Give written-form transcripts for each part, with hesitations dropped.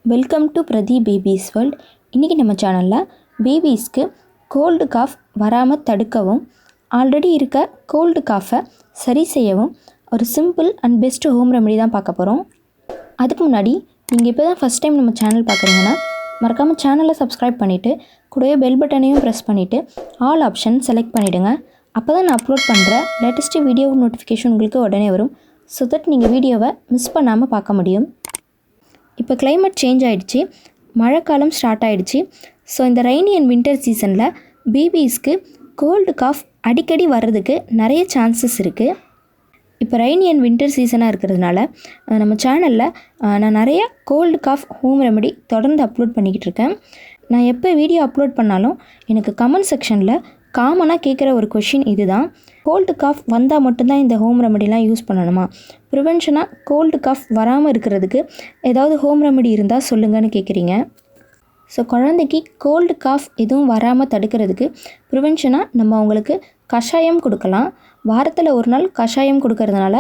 Welcome to பிரதி babies world. இன்றைக்கி நம்ம சேனலில் பேபிஸ்க்கு கோல்டு காஃப் வராமல் தடுக்கவும் ஆல்ரெடி இருக்க கோல்டு காஃபை சரி செய்யவும் ஒரு simple and best home remedy தான் பார்க்க போகிறோம். அதுக்கு முன்னாடி நீங்கள் இப்போ தான் ஃபஸ்ட் டைம் நம்ம சேனல் பார்க்குறீங்கன்னா மறக்காமல் சேனலை சப்ஸ்கிரைப் பண்ணிவிட்டு கூடவே பெல் பட்டனையும் ப்ரெஸ் பண்ணிவிட்டு ஆல் ஆப்ஷன் செலக்ட் பண்ணிவிடுங்க. அப்போ தான் நான் அப்லோட் பண்ணுற லேட்டஸ்ட்டு வீடியோ நோட்டிஃபிகேஷன் உங்களுக்கு உடனே வரும். ஸோ தட் நீங்கள் வீடியோவை மிஸ் பண்ணாமல் பார்க்க முடியும். இப்போ கிளைமேட் சேஞ்ச் ஆகிடுச்சு, மழைக்காலம் ஸ்டார்ட் ஆகிடுச்சு. ஸோ இந்த ரெய்னி அண்ட் வின்டர் சீசனில் பேபிஸ்க்கு கோல்டு காஃப் அடிக்கடி வர்றதுக்கு நிறைய சான்சஸ் இருக்குது. இப்போ ரெய்னி அண்ட் வின்டர் சீசனாக இருக்கிறதுனால நம்ம சேனலில் நான் நிறைய கோல்டு காஃப் ஹோம் ரெமெடி தொடர்ந்து அப்லோட் பண்ணிக்கிட்டு இருக்கேன். நான் எப்போ வீடியோ அப்லோட் பண்ணாலும் எனக்கு கமெண்ட் செக்ஷனில் காமனாக கேட்குற ஒரு கொஷின் இது தான். கோல்டு காஃப் வந்தால் மட்டும்தான் இந்த ஹோம் ரெமெடிலாம் யூஸ் பண்ணணுமா? ப்ரிவென்ஷனாக கோல்டு காஃப் வராமல் இருக்கிறதுக்கு ஏதாவது ஹோம் ரெமெடி இருந்தால் சொல்லுங்கன்னு கேட்குறீங்க. ஸோ குழந்தைக்கு கோல்டு காஃப் எதுவும் வராமல் தடுக்கிறதுக்கு ப்ரிவென்ஷனாக நம்ம அவங்களுக்கு கஷாயம் கொடுக்கலாம். வாரத்தில் ஒரு நாள் கஷாயம் கொடுக்கறதுனால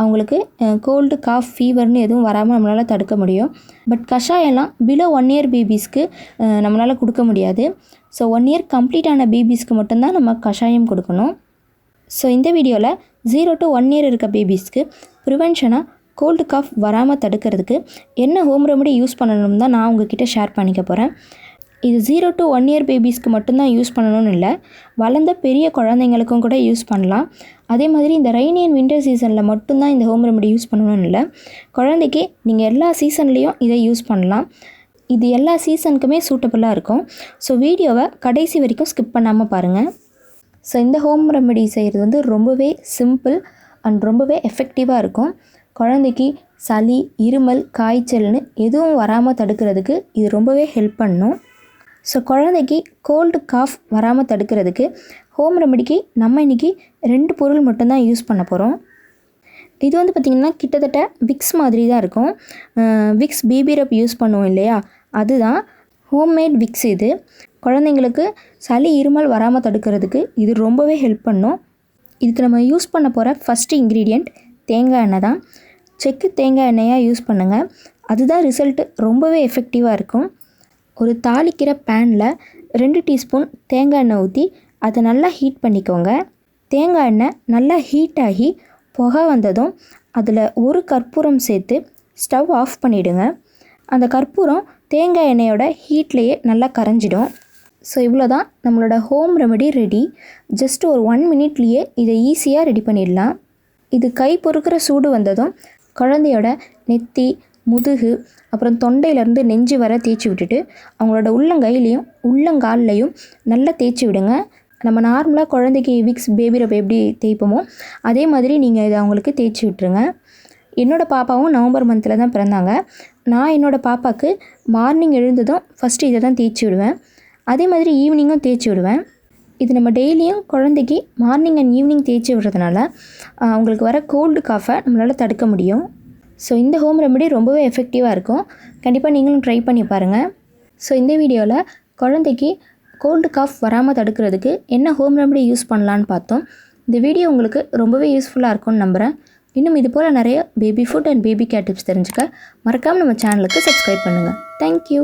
அவங்களுக்கு கோல்டு காஃப் ஃபீவர்னு எதுவும் வராமல் நம்மளால் தடுக்க முடியும். பட் கஷாயம்லாம் பிலோ 1 இயர் பேபிஸ்க்கு நம்மளால் கொடுக்க முடியாது. ஸோ 1 இயர் கம்ப்ளீட் ஆன பேபிஸ்க்கு மட்டும்தான் நம்ம கஷாயம் கொடுக்கணும். ஸோ இந்த வீடியோவில் 0 to 1 இயர் இருக்க பேபிஸ்க்கு ப்ரிவென்ஷனாக கோல்டு காஃப் வராமல் தடுக்கிறதுக்கு என்ன ஹோம் ரெமெடி யூஸ் பண்ணணும் தான் நான் உங்ககிட்ட ஷேர் பண்ணிக்க போகிறேன். இது 0 to 1 இயர் பேபிஸ்க்கு மட்டும்தான் யூஸ் பண்ணணும்னு இல்லை, வளர்ந்த பெரிய குழந்தைங்களுக்கும் கூட யூஸ் பண்ணலாம். அதே மாதிரி இந்த ரெய்னி அண்ட் வின்டர் சீசனில் மட்டும்தான் இந்த ஹோம் ரெமெடி யூஸ் பண்ணணும்னு இல்லை, குழந்தைக்கு நீங்கள் எல்லா சீசன்லேயும் இதை யூஸ் பண்ணலாம். இது எல்லா சீசனுக்குமே சூட்டபுளாக இருக்கும். ஸோ வீடியோவை கடைசி வரைக்கும் ஸ்கிப் பண்ணாமல் பாருங்கள். ஸோ இந்த ஹோம் ரெமெடி செய்கிறது ரொம்பவே சிம்பிள் அண்ட் ரொம்பவே எஃபெக்டிவாக இருக்கும். குழந்தைக்கு சளி, இருமல், காய்ச்சல்னு எதுவும் வராமல் தடுக்கிறதுக்கு இது ரொம்பவே ஹெல்ப் பண்ணும். ஸோ குழந்தைக்கு கோல்டு காஃப் வராமல் தடுக்கிறதுக்கு ஹோம் ரெமெடிக்கு நம்ம இன்றைக்கி 2 பொருள் மட்டும்தான் யூஸ் பண்ண போகிறோம். இது பார்த்திங்கன்னா கிட்டத்தட்ட விக்ஸ் மாதிரி தான் இருக்கும். விக்ஸ் பேபி ரப் யூஸ் பண்ணுவோம் இல்லையா, அதுதான் ஹோம்மேட் விக்ஸ். இது குழந்தைங்களுக்கு சளி, இருமல் வராமல் தடுக்கிறதுக்கு இது ரொம்பவே ஹெல்ப் பண்ணும். இதுக்கு நம்ம யூஸ் பண்ண போகிற ஃபஸ்ட்டு இன்க்ரீடியண்ட் தேங்காய் எண்ணெய் தான். செக்கு தேங்காய் எண்ணெயாக யூஸ் பண்ணுங்கள், அதுதான் ரிசல்ட்டு ரொம்பவே எஃபெக்டிவாக இருக்கும். ஒரு தாளிக்கிற பேனில் 2 டீஸ்பூன் தேங்காய் எண்ணெய் ஊற்றி அதை நல்லா ஹீட் பண்ணிக்கோங்க. தேங்காய் எண்ணெய் நல்லா ஹீட் ஆகி புகை வந்ததும் அதில் ஒரு கற்பூரம் சேர்த்து ஸ்டவ் ஆஃப் பண்ணிவிடுங்க. அந்த கற்பூரம் தேங்காய் எண்ணெயோட ஹீட்லேயே நல்லா கரைஞ்சிடும். ஸோ இவ்வளோ தான் நம்மளோட ஹோம் ரெமெடி ரெடி. ஜஸ்ட் ஒரு 1 மினிட்லேயே இதை ஈஸியாக ரெடி பண்ணிடலாம். இது கை பொறுக்கிற சூடு வந்ததும் குழந்தையோட நெத்தி, முதுகு, அப்புறம் தொண்டையிலேருந்து நெஞ்சு வர தேய்ச்சி விட்டுட்டு அவங்களோட உள்ளங்கையிலையும் உள்ளங்கால்லையும் நல்லா தேய்ச்சி விடுங்க. நம்ம நார்மலாக குழந்தைக்கு விக்ஸ் பேபி ரப் எப்படி தேய்ப்போமோ அதே மாதிரி நீங்கள் இதை அவங்களுக்கு தேய்ச்சி விட்டுருங்க. என்னோடய பாப்பாவும் நவம்பர் மந்தில் தான் பிறந்தாங்க. நான் என்னோடய பாப்பாவுக்கு மார்னிங் எழுந்ததும் ஃபஸ்ட்டு இதை தான் தேய்ச்சி விடுவேன். அதே மாதிரி ஈவினிங்கும் தேய்ச்சி விடுவேன். இது நம்ம டெய்லியும் குழந்தைக்கு மார்னிங் அண்ட் ஈவினிங் தேய்ச்சி விடுறதுனால அவங்களுக்கு வர கோல்டு காஃபை நம்மளால் தடுக்க முடியும். ஸோ இந்த ஹோம் ரெமெடி ரொம்பவே எஃபெக்டிவாக இருக்கும். கண்டிப்பாக நீங்களும் ட்ரை பண்ணி பாருங்கள். ஸோ இந்த வீடியோவில் குழந்தைக்கு கோல்டு காஃப் வராமல் தடுக்கிறதுக்கு என்ன ஹோம் ரெமெடி யூஸ் பண்ணலான்னு பார்த்தோம். இந்த வீடியோ உங்களுக்கு ரொம்பவே யூஸ்ஃபுல்லாக இருக்கும்னு நம்புகிறேன். இன்னும் இது போல் நிறைய baby food and baby care tips தெரிஞ்சுக்க மறக்காமல் நம்ம சேனலுக்கு சப்ஸ்கிரைப் பண்ணுங்கள். தேங்க்யூ.